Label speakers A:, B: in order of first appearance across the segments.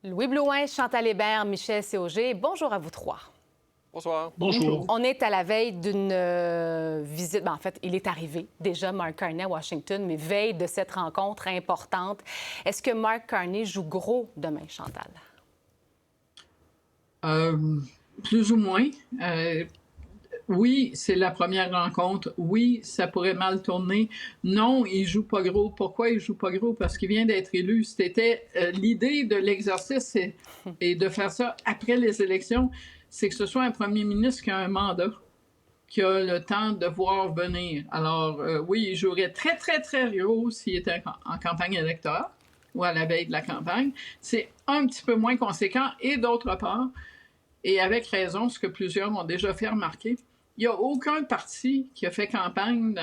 A: Louis Blouin, Chantal Hébert, Michel Séauger, bonjour à vous trois.
B: Bonsoir.
C: Bonjour.
A: On est à la veille d'une visite. En fait, il est arrivé déjà, Mark Carney, à Washington, mais veille de cette rencontre importante. Est-ce que Mark Carney joue gros demain, Chantal?
C: Plus ou moins. Oui, c'est la première rencontre. Oui, ça pourrait mal tourner. Non, il joue pas gros. Pourquoi il joue pas gros? Parce qu'il vient d'être élu. C'était l'idée de l'exercice et de faire ça après les élections, c'est que ce soit un premier ministre qui a un mandat, qui a le temps de voir venir. Alors, oui, il jouerait très, très, très gros s'il était en campagne électorale ou à la veille de la campagne. C'est un petit peu moins conséquent. Et d'autre part, et avec raison, ce que plusieurs ont déjà fait remarquer, il n'y a aucun parti qui a fait campagne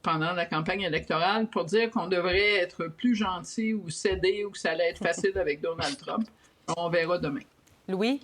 C: pendant la campagne électorale pour dire qu'on devrait être plus gentil ou céder ou que ça allait être facile avec Donald Trump. On verra demain.
A: Louis?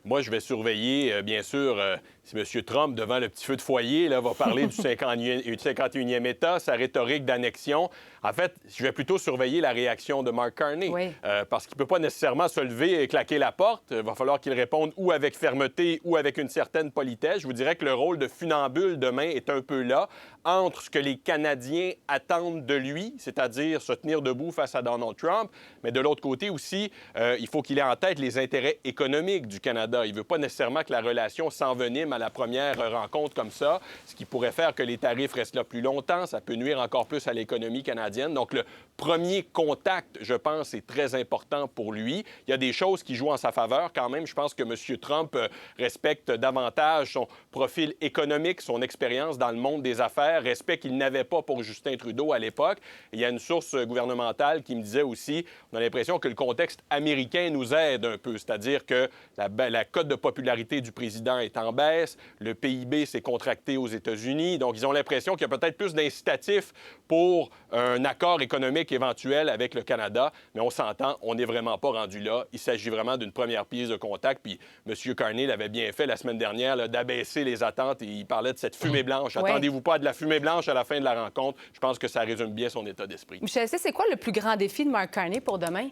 B: Moi, je vais surveiller, bien sûr, si M. Trump, devant le petit feu de foyer, là, va parler du 51e État, sa rhétorique d'annexion. En fait, je vais plutôt surveiller la réaction de Mark Carney.
A: Oui.
B: Parce qu'il ne peut pas nécessairement se lever et claquer la porte. Il va falloir qu'il réponde ou avec fermeté ou avec une certaine politesse. Je vous dirais que le rôle de funambule demain est un peu là, entre ce que les Canadiens attendent de lui, c'est-à-dire se tenir debout face à Donald Trump, mais de l'autre côté aussi, il faut qu'il ait en tête les intérêts économiques du Canada. Il ne veut pas nécessairement que la relation s'envenime à la première rencontre comme ça, ce qui pourrait faire que les tarifs restent là plus longtemps. Ça peut nuire encore plus à l'économie canadienne. Donc, le premier contact, je pense, est très important pour lui. Il y a des choses qui jouent en sa faveur quand même. Je pense que M. Trump respecte davantage son profil économique, son expérience dans le monde des affaires, respect qu'il n'avait pas pour Justin Trudeau à l'époque. Il y a une source gouvernementale qui me disait aussi, on a l'impression que le contexte américain nous aide un peu, c'est-à-dire que la cote de popularité du président est en baisse, le PIB s'est contracté aux États-Unis, donc ils ont l'impression qu'il y a peut-être plus d'incitatifs pour un accord économique éventuel avec le Canada, mais on s'entend, on n'est vraiment pas rendu là. Il s'agit vraiment d'une première prise de contact, puis M. Carney l'avait bien fait la semaine dernière, là, d'abaisser les attentes, et il parlait de cette fumée blanche.
A: Ouais.
B: Attendez-vous pas à de la fumée blanche à la fin de la rencontre. Je pense que ça résume bien son état d'esprit.
A: Michel, c'est quoi le plus grand défi de Mark Carney pour demain?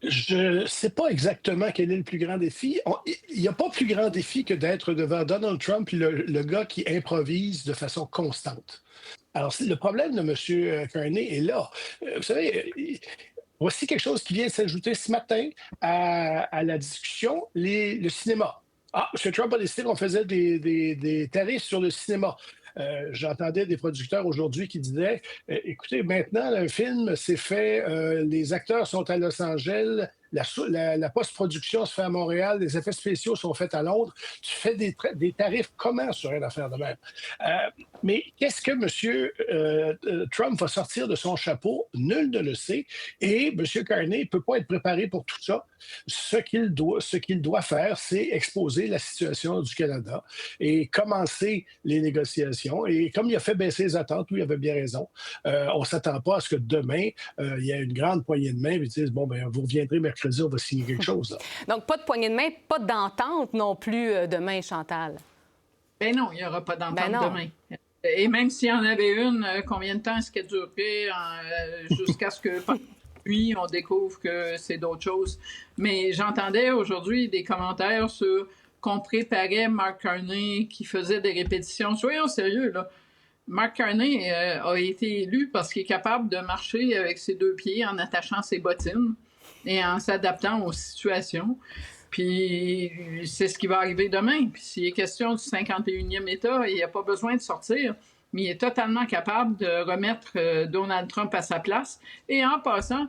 D: Je ne sais pas exactement quel est le plus grand défi. Il n'y a pas plus grand défi que d'être devant Donald Trump, le gars qui improvise de façon constante. Alors, le problème de M. Carney est là. Vous savez, voici quelque chose qui vient s'ajouter ce matin à la discussion, le cinéma. Ah, M. Trump a décidé qu'on faisait des tarifs sur le cinéma. J'entendais des producteurs aujourd'hui qui disaient écoutez, maintenant, un film, c'est fait, les acteurs sont à Los Angeles, la post-production se fait à Montréal, les effets spéciaux sont faits à Londres. Tu fais des tarifs comment sur une affaire de même? Mais qu'est-ce que M. Trump va sortir de son chapeau? Nul ne le sait. Et M. Carney ne peut pas être préparé pour tout ça. Ce qu'il doit faire, c'est exposer la situation du Canada et commencer les négociations. Et comme il a fait baisser les attentes, lui, il avait bien raison. On ne s'attend pas à ce que demain, il y ait une grande poignée de main et ils disent bon, ben vous reviendrez mercredi, on va signer quelque chose. Là.
A: Donc, pas de poignée de main, pas d'entente non plus demain, Chantal.
C: Ben non, il n'y aura pas d'entente demain.
A: Et
C: même s'il y en avait une, combien de temps est-ce qu'elle durerait jusqu'à ce que puis on découvre que c'est d'autres choses. Mais j'entendais aujourd'hui des commentaires sur qu'on préparait Mark Carney qui faisait des répétitions. Soyons sérieux, là. Mark Carney a été élu parce qu'il est capable de marcher avec ses deux pieds en attachant ses bottines et en s'adaptant aux situations. Puis c'est ce qui va arriver demain. Puis s'il est question du 51e État, il n'a pas besoin de sortir, mais il est totalement capable de remettre Donald Trump à sa place. Et en passant,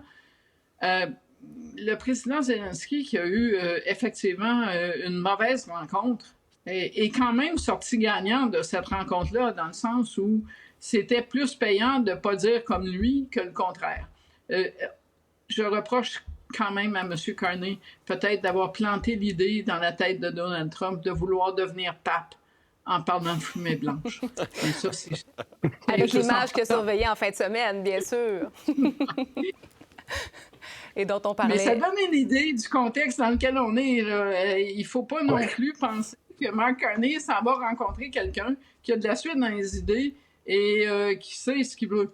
C: le président Zelensky, qui a eu effectivement une mauvaise rencontre, est quand même sorti gagnant de cette rencontre-là, dans le sens où c'était plus payant de ne pas dire comme lui que le contraire. Je reproche quand même à M. Carney peut-être d'avoir planté l'idée dans la tête de Donald Trump de vouloir devenir pape en parlant de fumée blanche. Mais ça, c'est...
A: Avec l'image qu'il a surveillée en fin de semaine, bien sûr. Et dont on parlait.
C: Mais ça donne une idée du contexte dans lequel on est. Là. Il ne faut pas non plus penser que Mark Carney s'en va rencontrer quelqu'un qui a de la suite dans les idées et qui sait ce qu'il veut.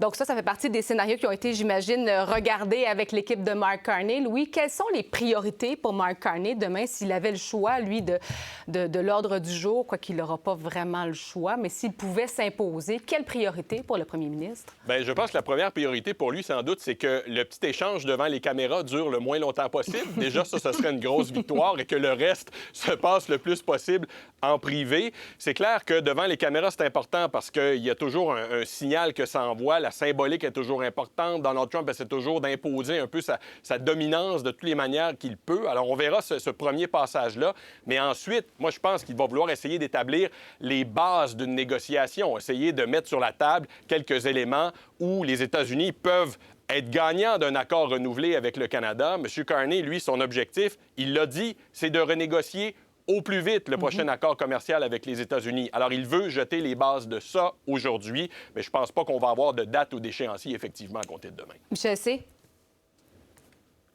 A: Donc ça fait partie des scénarios qui ont été, j'imagine, regardés avec l'équipe de Mark Carney. Louis, quelles sont les priorités pour Mark Carney demain s'il avait le choix, lui, de l'ordre du jour, quoi qu'il n'aura pas vraiment le choix, mais s'il pouvait s'imposer, quelle priorité pour le premier ministre?
B: Bien, je pense que la première priorité pour lui, sans doute, c'est que le petit échange devant les caméras dure le moins longtemps possible. Déjà, ça serait une grosse victoire et que le reste se passe le plus possible en privé. C'est clair que devant les caméras, c'est important parce qu'il y a toujours un signal que ça envoie. La symbolique est toujours importante. Donald Trump essaie toujours d'imposer un peu sa dominance de toutes les manières qu'il peut. Alors, on verra ce premier passage-là. Mais ensuite, moi, je pense qu'il va vouloir essayer d'établir les bases d'une négociation, essayer de mettre sur la table quelques éléments où les États-Unis peuvent être gagnants d'un accord renouvelé avec le Canada. M. Carney, lui, son objectif, il l'a dit, c'est de renégocier au plus vite le prochain accord commercial avec les États-Unis. Alors, il veut jeter les bases de ça aujourd'hui, mais je ne pense pas qu'on va avoir de date ou d'échéancier, effectivement, à compter de demain.
A: Michel C.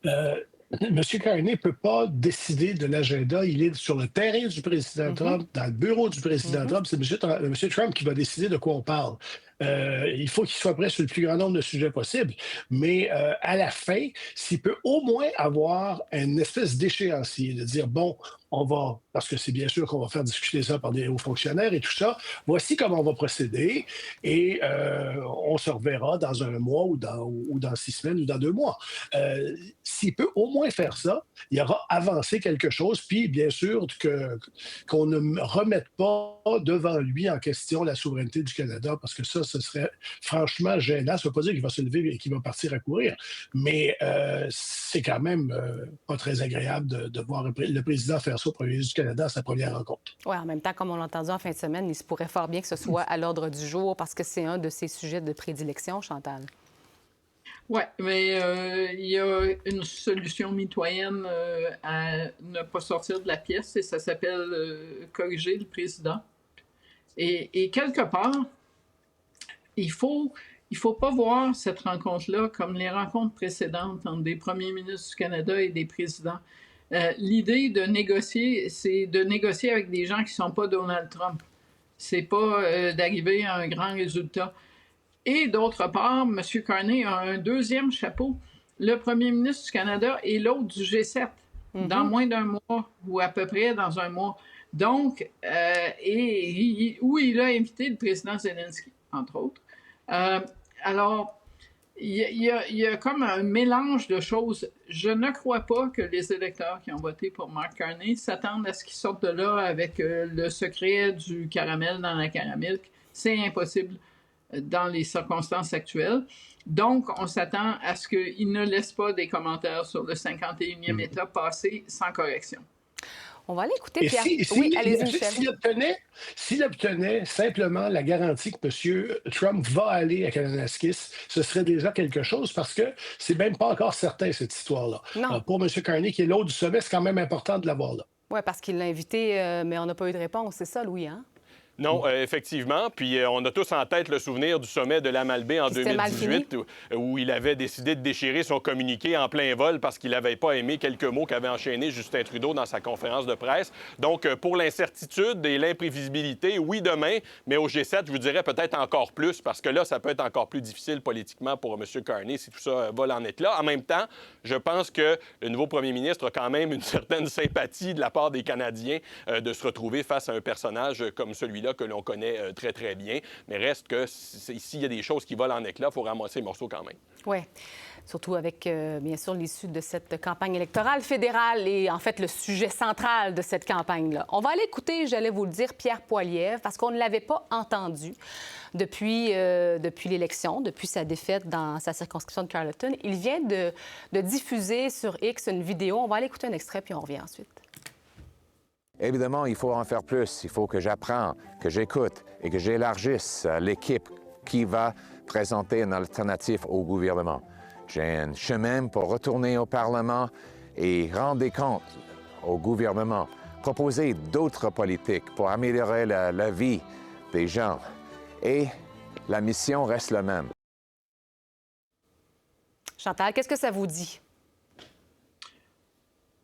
D: M. Carney ne peut pas décider de l'agenda. Il est sur le terrain du président Trump, dans le bureau du président Trump. C'est M. Trump qui va décider de quoi on parle. Il faut qu'il soit prêt sur le plus grand nombre de sujets possibles. Mais à la fin, s'il peut au moins avoir une espèce d'échéancier, de dire, bon, on va, parce que c'est bien sûr qu'on va faire discuter ça par des hauts fonctionnaires et tout ça, voici comment on va procéder et on se reverra dans un mois ou dans 6 semaines ou dans 2 mois. S'il peut au moins faire ça, il y aura avancé quelque chose, puis bien sûr qu'on ne remette pas devant lui en question la souveraineté du Canada, parce que ça, ce serait franchement gênant. Ça ne veut pas dire qu'il va se lever et qu'il va partir à courir, mais c'est quand même pas très agréable de voir le président faire ça au premier ministre du Canada à sa première rencontre.
A: Oui, en même temps, comme on l'a entendu en fin de semaine, il se pourrait fort bien que ce soit à l'ordre du jour parce que c'est un de ses sujets de prédilection, Chantal.
C: Oui, mais il y a une solution mitoyenne à ne pas sortir de la pièce et ça s'appelle corriger le président. Et quelque part, il faut pas voir cette rencontre-là comme les rencontres précédentes entre des premiers ministres du Canada et des présidents. L'idée de négocier, c'est de négocier avec des gens qui ne sont pas Donald Trump. C'est pas d'arriver à un grand résultat. Et d'autre part, M. Carney a un deuxième chapeau. Le premier ministre du Canada et l'autre du G7, dans moins d'un mois, ou à peu près dans un mois. Donc, où il a invité le président Zelensky, entre autres. Alors, il y a comme un mélange de choses. Je ne crois pas que les électeurs qui ont voté pour Mark Carney s'attendent à ce qu'ils sortent de là avec le secret du caramel dans la caramel. C'est impossible dans les circonstances actuelles. Donc, on s'attend à ce qu'ils ne laissent pas des commentaires sur le 51e État passer sans correction.
A: On va aller écouter Pierre.
D: Oui,
A: allez-y, Michel.
D: S'il obtenait simplement la garantie que M. Trump va aller à Kananaskis, ce serait déjà quelque chose parce que c'est même pas encore certain, cette histoire-là. Alors, pour M. Carney, qui est l'autre du sommet, c'est quand même important de l'avoir là.
A: Oui, parce qu'il l'a invité, mais on n'a pas eu de réponse. C'est ça, Louis, hein?
B: Non, effectivement. Puis on a tous en tête le souvenir du sommet de la Malbaie en 2018 où il avait décidé de déchirer son communiqué en plein vol parce qu'il n'avait pas aimé quelques mots qu'avait enchaîné Justin Trudeau dans sa conférence de presse. Donc, pour l'incertitude et l'imprévisibilité, oui, demain, mais au G7, je vous dirais peut-être encore plus parce que là, ça peut être encore plus difficile politiquement pour M. Carney si tout ça vole en éclats. En même temps, je pense que le nouveau premier ministre a quand même une certaine sympathie de la part des Canadiens de se retrouver face à un personnage comme celui-là que l'on connaît très, très bien. Mais reste que s'il y a des choses qui volent en éclats, il faut ramasser les morceaux quand même.
A: Oui, surtout avec, bien sûr, l'issue de cette campagne électorale fédérale et, en fait, le sujet central de cette campagne-là. On va aller écouter, j'allais vous le dire, Pierre Poilievre, parce qu'on ne l'avait pas entendu depuis l'élection, depuis sa défaite dans sa circonscription de Carleton. Il vient de diffuser sur X une vidéo. On va aller écouter un extrait, puis on revient ensuite.
E: Évidemment, il faut en faire plus. Il faut que j'apprenne, que j'écoute et que j'élargisse l'équipe qui va présenter une alternative au gouvernement. J'ai un chemin pour retourner au Parlement et rendre des comptes au gouvernement, proposer d'autres politiques pour améliorer la vie des gens. Et la mission reste la même.
A: Chantal, qu'est-ce que ça vous dit?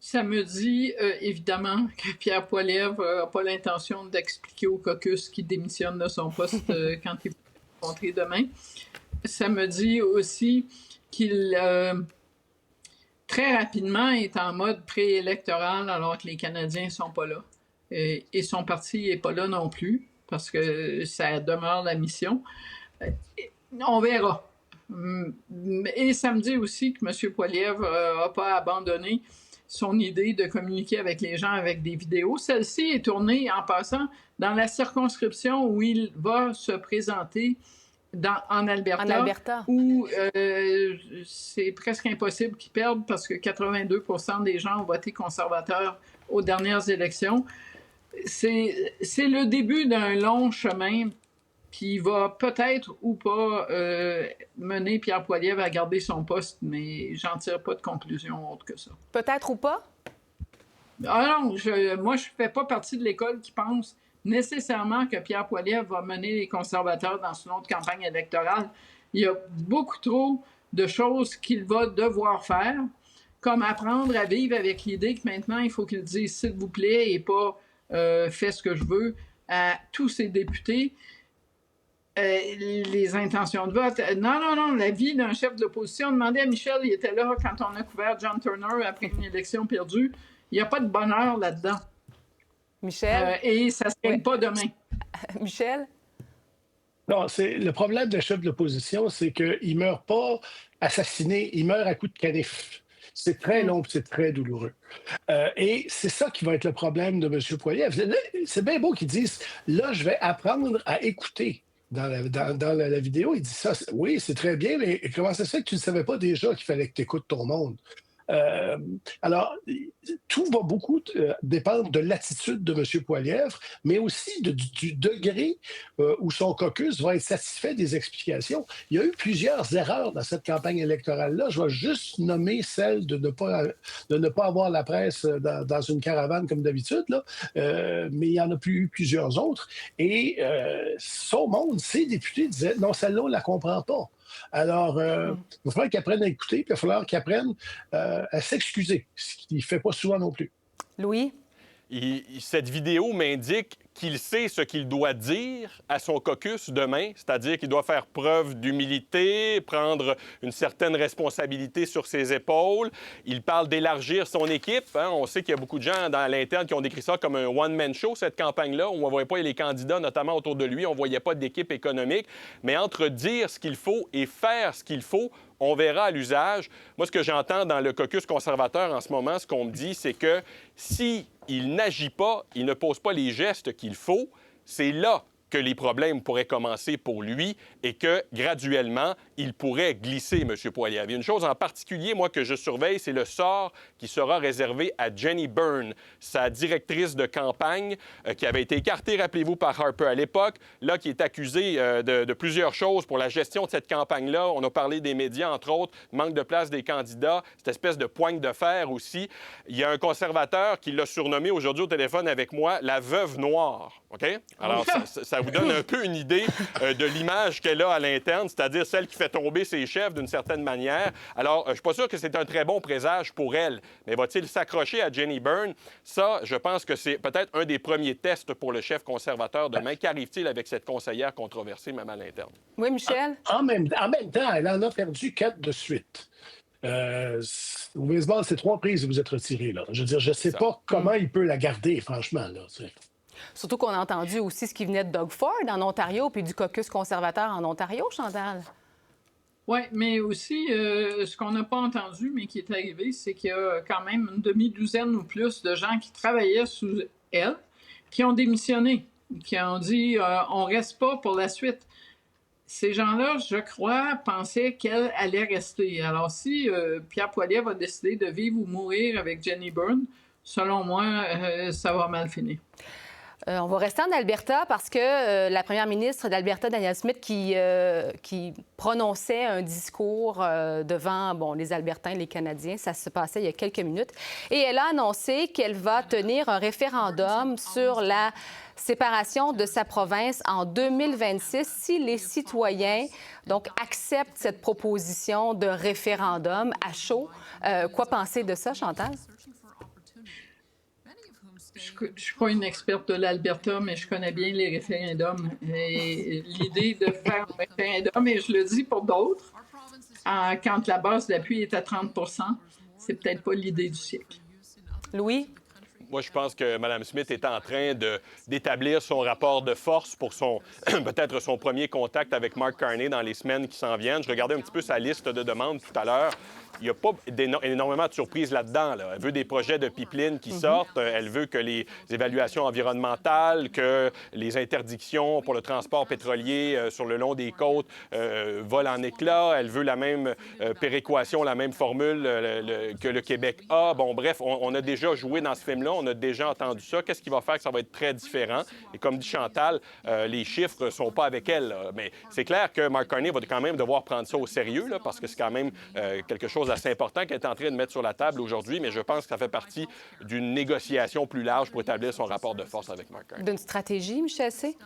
C: Ça me dit, évidemment, que Pierre Poilievre n'a pas l'intention d'expliquer au caucus qu'il démissionne de son poste quand il va rencontrer demain. ça me dit aussi qu'il, très rapidement, est en mode préélectoral alors que les Canadiens ne sont pas là. Et son parti n'est pas là non plus, parce que ça demeure la mission. On verra. Et ça me dit aussi que M. Poilievre n'a pas abandonné son idée de communiquer avec les gens avec des vidéos. Celle-ci est tournée, en passant, dans la circonscription où il va se présenter en Alberta, où c'est presque impossible qu'il perde parce que 82% des gens ont voté conservateur aux dernières élections. C'est le début d'un long chemin qui va peut-être ou pas mener Pierre Poilievre à garder son poste, mais j'en tire pas de conclusion autre que ça.
A: Peut-être ou pas?
C: Ah non, moi, je fais pas partie de l'école qui pense nécessairement que Pierre Poilievre va mener les conservateurs dans une autre campagne électorale. Il y a beaucoup trop de choses qu'il va devoir faire, comme apprendre à vivre avec l'idée que maintenant, il faut qu'il dise « s'il vous plaît » et pas « fais ce que je veux » à tous ses députés. Les intentions de vote. Non, la vie d'un chef de l'opposition. Demandez à Michel, il était là quand on a couvert John Turner après une élection perdue. Il n'y a pas de bonheur là-dedans.
A: Michel?
C: Et ça ne se gagne pas demain.
A: Michel?
D: Non, le problème d'un chef de l'opposition, c'est qu'il ne meurt pas assassiné, il meurt à coups de canif. C'est très long, c'est très douloureux. Et c'est ça qui va être le problème de M. Poilievre. C'est bien beau qu'ils disent, là, je vais apprendre à écouter. Dans la vidéo, il dit ça. Oui, c'est très bien, mais comment ça se fait que tu ne savais pas déjà qu'il fallait que tu écoutes ton monde? Alors, tout va beaucoup dépendre de l'attitude de M. Poilievre, mais aussi du degré où son caucus va être satisfait des explications. Il y a eu plusieurs erreurs dans cette campagne électorale-là. Je vais juste nommer celle de ne pas avoir la presse dans une caravane comme d'habitude, mais il y en a eu plusieurs autres. Et son monde, ses députés disaient « Non, celle-là, on ne la comprend pas ». Alors, il va falloir qu'ils apprennent à écouter, puis il va falloir qu'ils apprennent à s'excuser, ce qu'il ne fait pas souvent non plus.
A: Louis?
B: Cette vidéo m'indique qu'il sait ce qu'il doit dire à son caucus demain, c'est-à-dire qu'il doit faire preuve d'humilité, prendre une certaine responsabilité sur ses épaules. Il parle d'élargir son équipe. Hein. On sait qu'il y a beaucoup de gens à l'interne qui ont décrit ça comme un one-man show, cette campagne-là, où on ne voyait pas les candidats, notamment autour de lui, on ne voyait pas d'équipe économique. Mais entre dire ce qu'il faut et faire ce qu'il faut, on verra à l'usage. Moi, ce que j'entends dans le caucus conservateur en ce moment, ce qu'on me dit, c'est que s'il n'agit pas, il ne pose pas les gestes qu'il faut, c'est là que les problèmes pourraient commencer pour lui et que, graduellement, il pourrait glisser, M. Poilievre. Il y a une chose en particulier, moi, que je surveille, c'est le sort qui sera réservé à Jenny Byrne, sa directrice de campagne, qui avait été écartée, rappelez-vous, par Harper à l'époque, là, qui est accusée de plusieurs choses pour la gestion de cette campagne-là. On a parlé des médias, entre autres, manque de place des candidats, cette espèce de poigne de fer aussi. Il y a un conservateur qui l'a surnommé aujourd'hui au téléphone avec moi, la veuve noire. OK? Alors, ça vous donne un peu une idée de l'image qu'elle a à l'interne, c'est-à-dire celle qui fait tomber ses chefs d'une certaine manière. Alors, je ne suis pas sûr que c'est un très bon présage pour elle, mais va-t-il s'accrocher à Jenny Byrne? Ça, je pense que c'est peut-être un des premiers tests pour le chef conservateur demain. Qu'arrive-t-il avec cette conseillère controversée, même à l'interne?
A: Oui, Michel?
D: En même temps, elle en a perdu 4 de suite. Au baseball, c'est 3 prises et vous êtes retiré. Là. Je veux dire, je ne sais pas comment il peut la garder, franchement. Là,
A: Surtout qu'on a entendu aussi ce qui venait de Doug Ford en Ontario, puis du caucus conservateur en Ontario, Chantal.
C: Oui, mais aussi, ce qu'on n'a pas entendu, mais qui est arrivé, c'est qu'il y a quand même une demi-douzaine ou plus de gens qui travaillaient sous elle, qui ont démissionné, qui ont dit on reste pas pour la suite. Ces gens-là, je crois, pensaient qu'elle allait rester. Alors, si Pierre Poilievre a décidé de vivre ou mourir avec Jenny Byrne, selon moi, ça va mal finir.
A: On va rester en Alberta parce que la première ministre d'Alberta, Danielle Smith, qui prononçait un discours devant les Albertains, les Canadiens, ça se passait il y a quelques minutes, et elle a annoncé qu'elle va tenir un référendum sur la séparation de sa province en 2026 si les citoyens donc acceptent cette proposition de référendum à chaud. Quoi penser de ça, Chantal?
C: Je ne suis pas une experte de l'Alberta, mais je connais bien les référendums. Et l'idée de faire un référendum, et je le dis pour d'autres, quand la base d'appui est à 30 %, c'est peut-être pas l'idée du siècle.
A: Louis?
B: Moi, je pense que Mme Smith est en train d'établir son rapport de force pour peut-être son premier contact avec Mark Carney dans les semaines qui s'en viennent. Je regardais un petit peu sa liste de demandes tout à l'heure. Il n'y a pas énormément de surprises là-dedans. Elle veut des projets de pipeline qui sortent. Elle veut que les évaluations environnementales, que les interdictions pour le transport pétrolier sur le long des côtes volent en éclats. Elle veut la même péréquation, la même formule que le Québec a. Bon, bref, on a déjà joué dans ce film-là. On a déjà entendu ça. Qu'est-ce qui va faire que ça va être très différent? Et comme dit Chantal, les chiffres ne sont pas avec elle. Là. Mais c'est clair que Mark Carney va quand même devoir prendre ça au sérieux, là, parce que c'est quand même quelque chose d'assez important qu'elle est en train de mettre sur la table aujourd'hui. Mais je pense que ça fait partie d'une négociation plus large pour établir son rapport de force avec Mark Carney.
A: D'une stratégie, Michel C?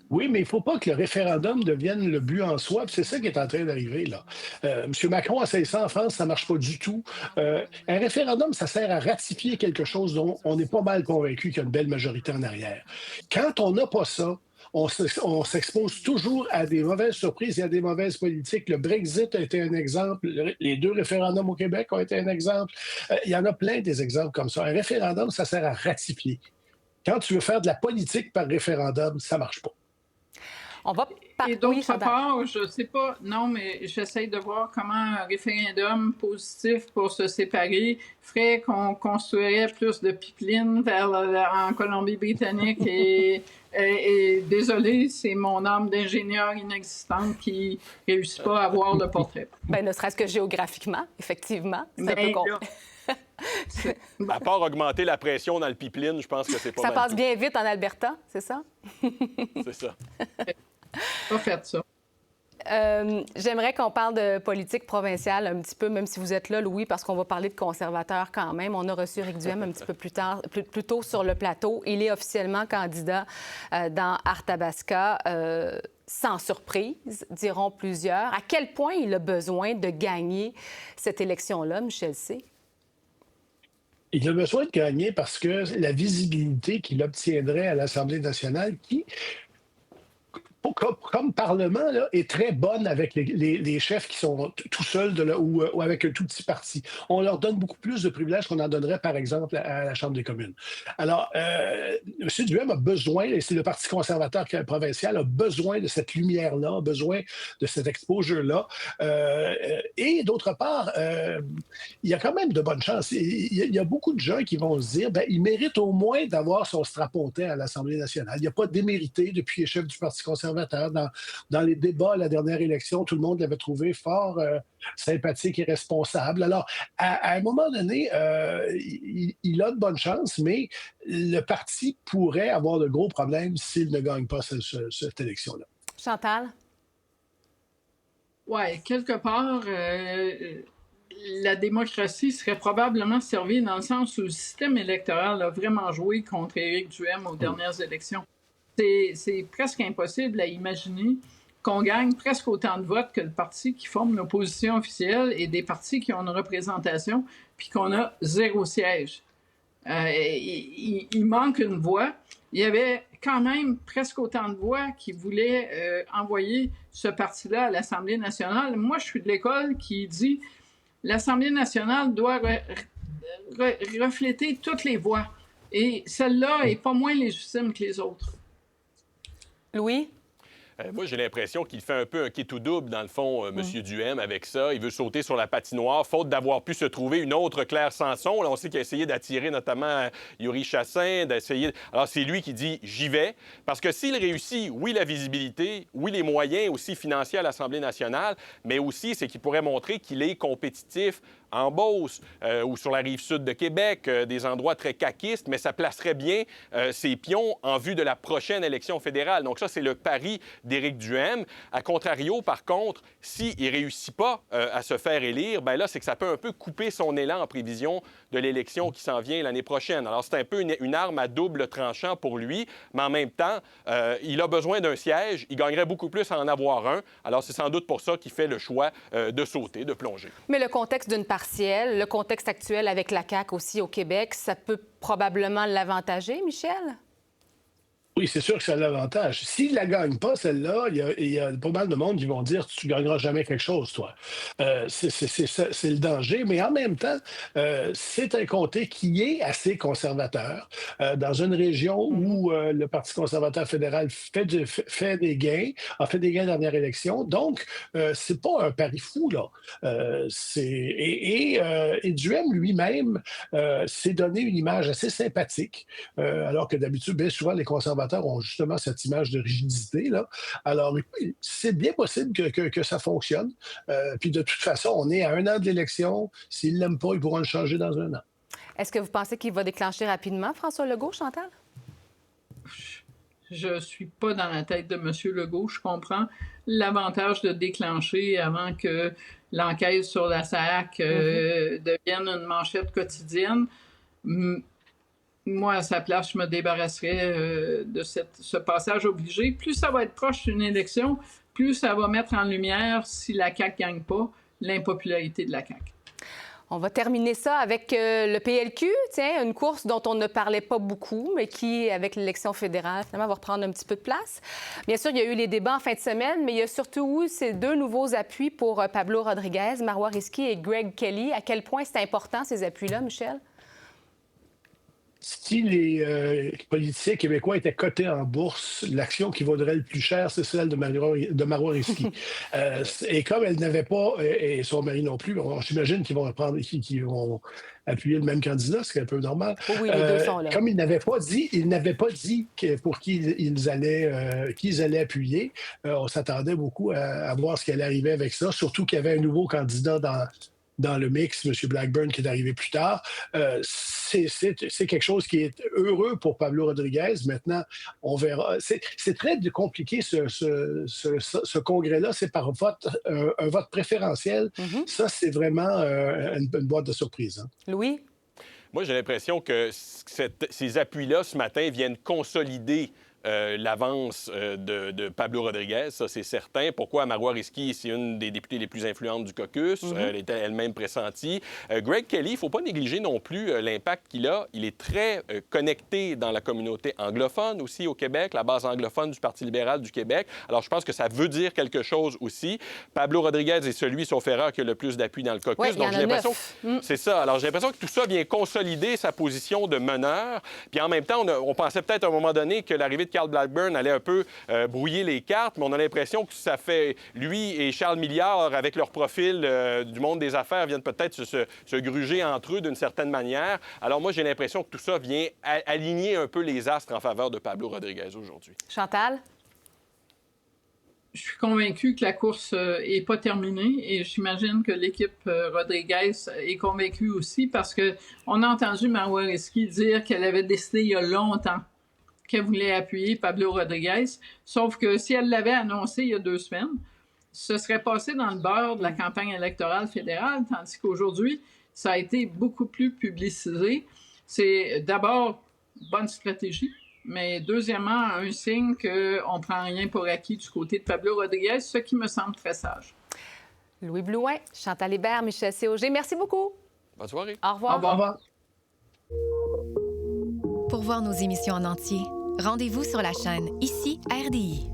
D: Oui, mais il ne faut pas que le référendum devienne le but en soi. C'est ça qui est en train d'arriver, là. M. Macron a essayé ça en France, ça ne marche pas du tout. Un référendum, ça sert à ratifier quelque chose dont on est pas mal convaincu qu'il y a une belle majorité en arrière. Quand on n'a pas ça, on s'expose toujours à des mauvaises surprises et à des mauvaises politiques. Le Brexit a été un exemple. Les 2 référendums au Québec ont été un exemple. Il y en a plein des exemples comme ça. Un référendum, ça sert à ratifier. Quand tu veux faire de la politique par référendum, ça ne marche pas.
A: On va
C: Et d'autre part, je ne sais pas, non, mais j'essaie de voir comment un référendum positif pour se séparer ferait qu'on construirait plus de pipelines en Colombie-Britannique et désolé, c'est mon âme d'ingénieur inexistante qui ne réussit pas à voir le portrait.
A: Bien, ne serait-ce que géographiquement, effectivement, c'est un peu compliqué.
B: À part augmenter la pression dans le pipeline, je pense que c'est pas
A: ça
B: mal.
A: Ça passe bien vite en Alberta, c'est ça?
B: C'est ça.
C: Pas fait ça.
A: J'aimerais qu'on parle de politique provinciale un petit peu, même si vous êtes là, Louis, parce qu'on va parler de conservateurs quand même. On a reçu Éric Duhem un petit peu plus tôt sur le plateau. Il est officiellement candidat dans Arthabaska. Sans surprise, diront plusieurs. À quel point il a besoin de gagner cette élection-là, Michel C?
D: Il a besoin de gagner parce que la visibilité qu'il obtiendrait à l'Assemblée nationale, qui, comme Parlement, là, est très bonne avec les chefs qui sont tout seuls ou avec un tout petit parti. On leur donne beaucoup plus de privilèges qu'on en donnerait, par exemple, à la Chambre des communes. Alors, M. Duhem a besoin, et c'est le Parti conservateur provincial, a besoin de cette lumière-là, a besoin de cet exposure-là. Et d'autre part, il y a quand même de bonnes chances. Il y a beaucoup de gens qui vont se dire, bien, il mérite au moins d'avoir son strapontin à l'Assemblée nationale. Il n'y a pas démérité depuis qu'il est chef du Parti conservateur. Dans les débats à la dernière élection, tout le monde l'avait trouvé fort sympathique et responsable. Alors, à un moment donné, il a de bonnes chances, mais le parti pourrait avoir de gros problèmes s'il ne gagne pas cette élection-là.
A: Chantal?
C: Oui, quelque part, la démocratie serait probablement servie dans le sens où le système électoral a vraiment joué contre Éric Duhem aux dernières élections. C'est presque impossible à imaginer qu'on gagne presque autant de votes que le parti qui forme l'opposition officielle et des partis qui ont une représentation, puis qu'on a 0 siège. Il manque une voix. Il y avait quand même presque autant de voix qui voulaient envoyer ce parti-là à l'Assemblée nationale. Moi, je suis de l'école qui dit l'Assemblée nationale doit refléter toutes les voix. Et celle-là n'est pas moins légitime que les autres.
A: Louis?
B: Moi, j'ai l'impression qu'il fait un peu un qui tout double, dans le fond, M. Duhem, avec ça. Il veut sauter sur la patinoire, faute d'avoir pu se trouver une autre Claire Sanson. Là, on sait qu'il a essayé d'attirer notamment Yuri Chassin, d'essayer... Alors, c'est lui qui dit « j'y vais ». Parce que s'il réussit, oui, la visibilité, oui, les moyens aussi financiers à l'Assemblée nationale, mais aussi, c'est qu'il pourrait montrer qu'il est compétitif en Beauce ou sur la rive sud de Québec, des endroits très caquistes, mais ça placerait bien ses pions en vue de la prochaine élection fédérale. Donc ça, c'est le pari d'Éric Duhem. À contrario, par contre, s'il ne réussit pas à se faire élire, bien là, c'est que ça peut un peu couper son élan en prévision de l'élection qui s'en vient l'année prochaine. Alors, c'est un peu une arme à double tranchant pour lui, mais en même temps, il a besoin d'un siège. Il gagnerait beaucoup plus à en avoir un. Alors, c'est sans doute pour ça qu'il fait le choix de sauter, de plonger.
A: Mais le contexte d'une partiel. Le contexte actuel avec la CAQ aussi au Québec, ça peut probablement l'avantager, Michel?
D: Oui, c'est sûr que ça a l'avantage. S'il ne la gagne pas, celle-là, il y a pas mal de monde qui vont dire tu ne gagneras jamais quelque chose, toi. C'est le danger, mais en même temps, c'est un comté qui est assez conservateur dans une région où le Parti conservateur fédéral fait des gains, a fait des gains dans la dernière élection. Donc, c'est pas un pari fou, là. Et Duhem lui-même s'est donné une image assez sympathique, alors que d'habitude, bien souvent, les conservateurs ont justement cette image de rigidité, là. Alors, c'est bien possible que ça fonctionne. Puis de toute façon, on est à 1 an de l'élection. S'ils ne l'aiment pas, ils pourront le changer dans 1 an.
A: Est-ce que vous pensez qu'il va déclencher rapidement, François Legault, Chantal?
C: Je ne suis pas dans la tête de M. Legault. Je comprends l'avantage de déclencher avant que l'enquête sur la SAC devienne une manchette quotidienne. Moi, à sa place, je me débarrasserais de ce passage obligé. Plus ça va être proche d'une élection, plus ça va mettre en lumière, si la CAQ ne gagne pas, l'impopularité de la CAQ.
A: On va terminer ça avec le PLQ, tiens, une course dont on ne parlait pas beaucoup, mais qui, avec l'élection fédérale, finalement, va reprendre un petit peu de place. Bien sûr, il y a eu les débats en fin de semaine, mais il y a surtout eu ces 2 nouveaux appuis pour Pablo Rodriguez, Marois Risky et Greg Kelly. À quel point c'est important, ces appuis-là, Michel?
D: Si les politiciens québécois étaient cotés en bourse, l'action qui vaudrait le plus cher, c'est celle de Marois Risky. Et comme elle n'avait pas, et son mari non plus, j'imagine qu'ils vont appuyer le même candidat, ce qui est un peu normal.
A: Oui, les deux sont là.
D: Comme ils n'avaient pas dit pour qui ils allaient appuyer, on s'attendait beaucoup à voir ce qui allait arriver avec ça, surtout qu'il y avait un nouveau candidat dans le mix, M. Blackburn, qui est arrivé plus tard. C'est quelque chose qui est heureux pour Pablo Rodriguez. Maintenant, on verra. C'est très compliqué, ce congrès-là. C'est par vote, un vote préférentiel. Ça, c'est vraiment une boîte de surprise. Hein.
A: Louis?
B: Moi, j'ai l'impression que ces appuis-là, ce matin, viennent consolider l'avance de Pablo Rodriguez, ça c'est certain. Pourquoi Marois Risky, c'est une des députées les plus influentes du caucus, elle était elle-même pressentie. Greg Kelly, il ne faut pas négliger non plus l'impact qu'il a. Il est très connecté dans la communauté anglophone aussi au Québec, la base anglophone du Parti libéral du Québec. Alors je pense que ça veut dire quelque chose aussi. Pablo Rodriguez est celui, sauf erreur, qui a le plus d'appui dans le caucus.
A: Ouais,
B: donc j'ai l'impression c'est ça. Alors j'ai l'impression que tout ça vient consolider sa position de meneur. Puis en même temps, on pensait peut-être à un moment donné que l'arrivée de Carl Blackburn allait un peu brouiller les cartes, mais on a l'impression que ça fait... Lui et Charles Milliard, avec leur profil du monde des affaires, viennent peut-être se gruger entre eux d'une certaine manière. Alors moi, j'ai l'impression que tout ça vient aligner un peu les astres en faveur de Pablo Rodriguez aujourd'hui.
A: Chantal?
C: Je suis convaincue que la course n'est pas terminée et j'imagine que l'équipe Rodriguez est convaincue aussi parce qu'on a entendu Marois Risky dire qu'elle avait décidé il y a longtemps qu'elle voulait appuyer Pablo Rodriguez, sauf que si elle l'avait annoncé il y a 2 semaines, ce serait passé dans le beurre de la campagne électorale fédérale, tandis qu'aujourd'hui, ça a été beaucoup plus publicisé. C'est d'abord bonne stratégie, mais deuxièmement, un signe qu'on ne prend rien pour acquis du côté de Pablo Rodriguez, ce qui me semble très sage.
A: Louis Blouin, Chantal Hébert, Michel Séauger, merci beaucoup.
B: Bonne soirée.
A: Au revoir.
C: Au revoir.
F: Pour voir nos émissions en entier, rendez-vous sur la chaîne Ici RDI.